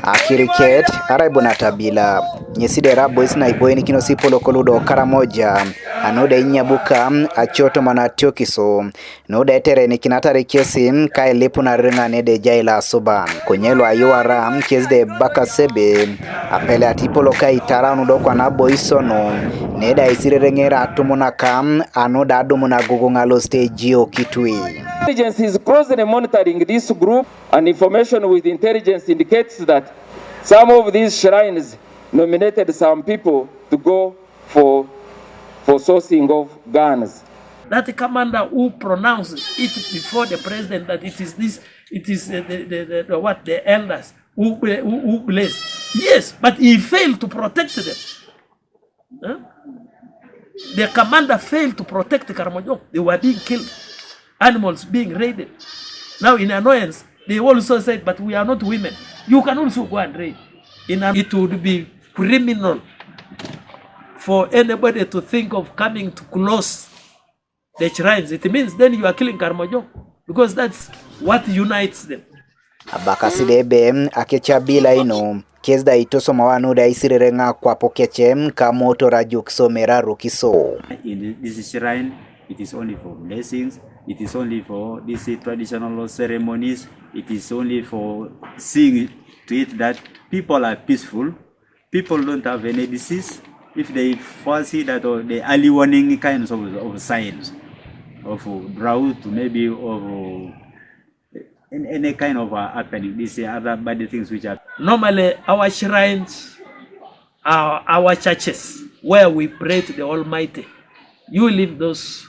Akiriket araibu na tabila nyeside boys na iboini kino Ipolok ludo karamoja anoda inyabuka achoto manatio kiso noda etere ni kinatari kesi kai lipu na ringa nede jaila soban konyelo ayuara kesde baka sebe apele Ipolok itara nudo kwa na boisono neda isirengera atumuna kam anoda adumuna gugungalo stage o kitui. Intelligence is closely monitoring this group, and information with intelligence indicates that some of these shrines nominated some people to go for sourcing of guns. That commander who pronounced it before the president that it is this, it is the elders who blessed. Yes, but he failed to protect them. Huh? The commander failed to protect the Karamojong. They were being killed. Animals being raided. Now in annoyance, they also said, but we are not women. You can also go and raid. It would be criminal for anybody to think of coming to close the shrines. It means then you are killing Karamojong, because that's what unites them. Abakasidebe akecha Abilai no kesda itoso mawanu da isirenga kwa pokechem kamoto rajukso meraru kiso. In this shrine, it is only for blessings. It is only for these traditional ceremonies. It is only for seeing to it that people are peaceful. People don't have any disease. If they foresee that, or the early warning kinds of signs of drought, maybe of any kind of happening, these other bad things which are normally our shrines, our churches where we pray to the Almighty. You leave those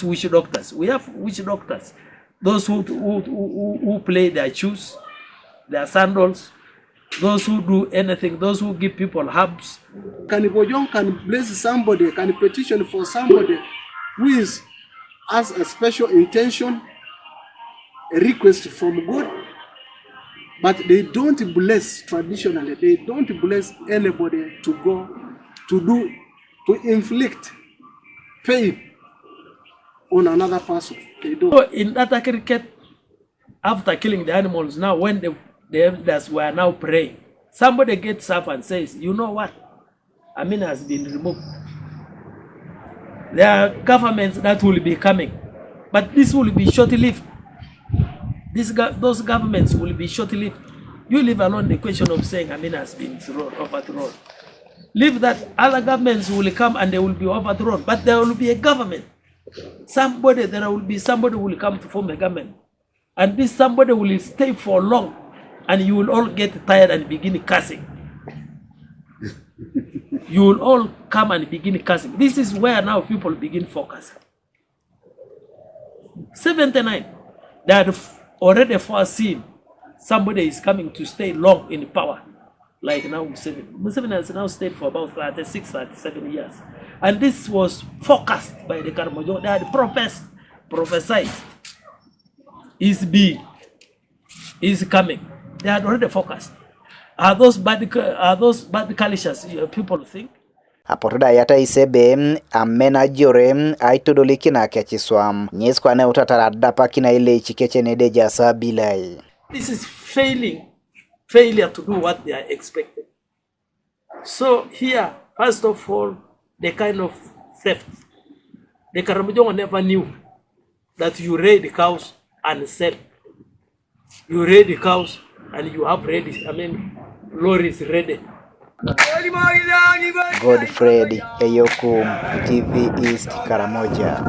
witch doctors. We have witch doctors. Those who play their shoes, their sandals, those who do anything, those who give people herbs. Kanibojong can bless somebody, can petition for somebody who has a special intention, a request from God, but they don't bless traditionally. They don't bless anybody to go to inflict pain on another person. They don't. So in that cricket, after killing the animals, now when the elders were now praying, somebody gets up and says, you know what? Amin has been removed. There are governments that will be coming, but this will be short-lived. Those governments will be short-lived. You leave alone the question of saying Amin has been overthrown. Leave that other governments will come and they will be overthrown, but there will be a government. There will be somebody who will come to form a government, and this somebody will stay for long, and you will all get tired and begin cursing. You will all come and begin cursing. This is where now people begin focusing. 79, they had already foreseen somebody is coming to stay long in power, like now Museveni has now stayed for about 36, 37 years. And this was forecast by the Karamojong. They had prophesied is coming. They had already forecast. Are those bad calicious people think? Apotoda yata isebe amena jore aitodoliki na kechiswam nyeskwa ne utatara dapa kina ile chikeche nede jasa Abilai. This is failure to do what they are expected. So here, first of all, the kind of theft. The Karamojong never knew that you raid cows and sell. You raid the cows and you have lorries ready. Godfred Eyokum, TV East Karamoja.